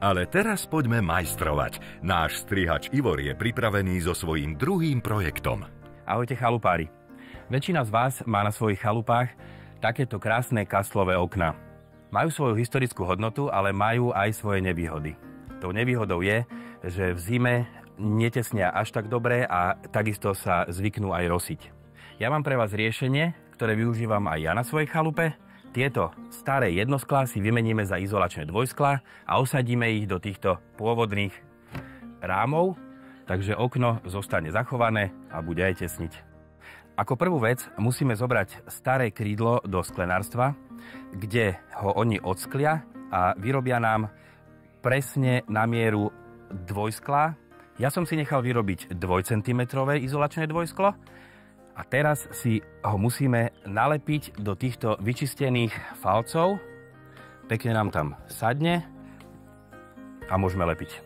Ale teraz poďme majstrovať. Náš strihač Ivor je pripravený so svojím druhým projektom. Ahojte chalupári. Väčšina z vás má na svojich chalupách takéto krásne kaslové okná. Majú svoju historickú hodnotu, ale majú aj svoje nevýhody. Tou nevýhodou je, že v zime netesnia až tak dobre a takisto sa zvyknú aj rosiť. Ja mám pre vás riešenie, ktoré využívam aj ja na svojej chalupe. Tieto staré jednosklá si vymeníme za izolačné dvojsklá a osadíme ich do týchto pôvodných rámov, takže okno zostane zachované a bude aj tesniť. Ako prvú vec musíme zobrať staré krídlo do sklenárstva, kde ho oni odsklia a vyrobia nám presne na mieru dvojsklá. Ja som si nechal vyrobiť 2 cm izolačné dvojsklo a teraz si ho musíme nalepiť do týchto vyčistených falcov. Pekne nám tam sadne a môžeme lepiť.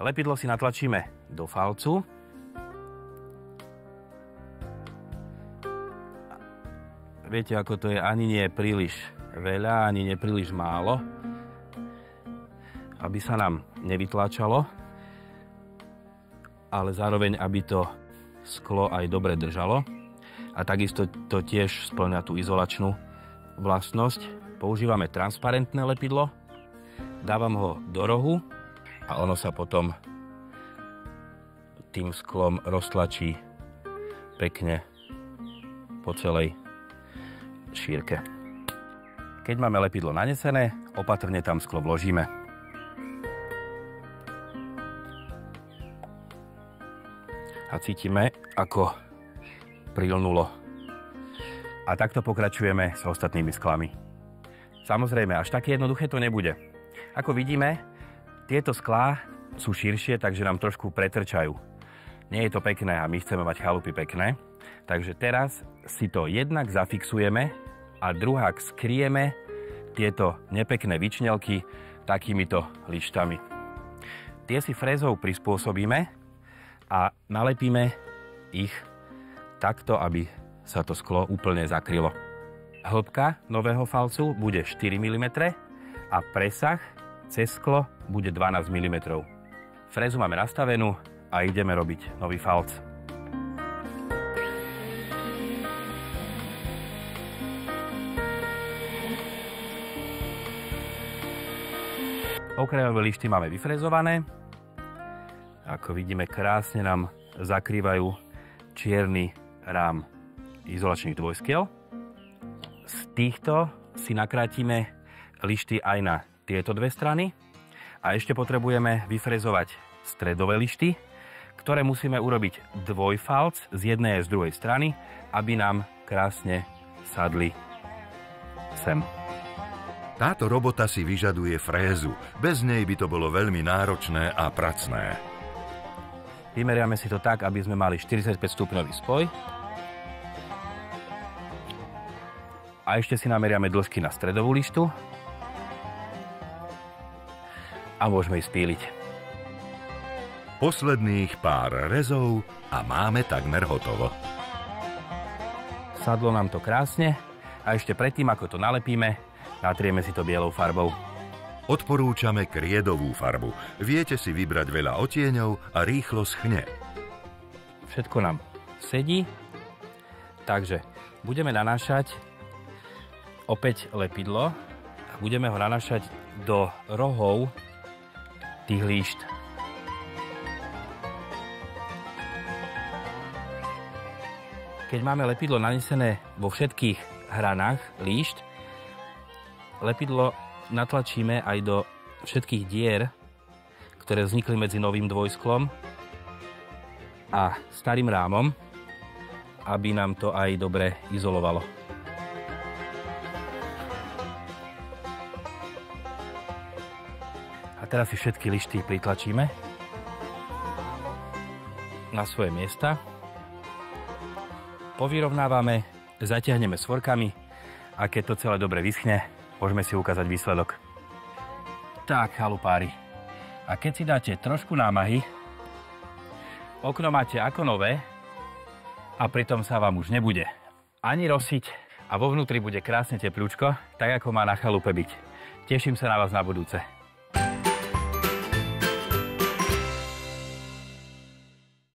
Lepidlo si natlačíme do falcu. Viete, ako to je, ani nie príliš veľa, ani nie príliš málo, aby sa nám nevytláčalo, ale zároveň, aby to sklo aj dobre držalo. A takisto to tiež spĺňa tú izolačnú vlastnosť. Používame transparentné lepidlo, dávam ho do rohu a ono sa potom tým sklom roztlačí pekne po celej šírke. Keď máme lepidlo nanesené, opatrne tam sklo vložíme. A cítime, ako prilnulo. A takto pokračujeme s ostatnými sklami. Samozrejme, až také jednoduché to nebude. Ako vidíme, tieto sklá sú širšie, takže nám trošku pretrčajú. Nie je to pekné a my chceme mať chalupy pekné. Takže teraz si to jednak zafixujeme a druhák skryjeme tieto nepekné vyčnelky takýmito lištami. Tie si frézou prispôsobíme a nalepíme ich takto, aby sa to sklo úplne zakrylo. Hĺbka nového falcu bude 4 mm a presah cez sklo bude 12 mm. Frézu máme nastavenú a ideme robiť nový falc. Okrajové lišty máme vyfrezované. Ako vidíme, krásne nám zakrývajú čierny rám izolačných dvojskiel. Z týchto si nakrátime lišty aj na tieto dve strany. A ešte potrebujeme vyfrezovať stredové lišty, ktoré musíme urobiť dvojfalc z jednej a z druhej strany, aby nám krásne sadli sem. Táto robota si vyžaduje frézu. Bez nej by to bolo veľmi náročné a pracné. Vymeriame si to tak, aby sme mali 45 stupňový spoj. A ešte si nameriame dĺžky na stredovú lištu. A môžeme ich spíliť. Posledných pár rezov a máme takmer hotovo. Sadlo nám to krásne a ešte predtým, ako to nalepíme, natrieme si to bielou farbou. Odporúčame kriedovú farbu. Viete si vybrať veľa odtieňov a rýchlo schne. Všetko nám sedí, takže budeme nanášať opäť lepidlo a budeme ho nanášať do rohov tých líšt. Keď máme lepidlo nanesené vo všetkých hranách líšt, lepidlo natlačíme aj do všetkých dier, ktoré vznikli medzi novým dvojsklom a starým rámom, aby nám to aj dobre izolovalo. A teraz si všetky lišty pritlačíme na svoje miesta. Povyrovnávame, zatiahneme svorkami a keď to celé dobre vyschne, môžeme si ukázať výsledok. Tak, chalupári. A keď si dáte trošku námahy, okno máte ako nové a pritom sa vám už nebude ani rosiť a vo vnútri bude krásne teplúčko, tak ako má na chalupe byť. Teším sa na vás na budúce.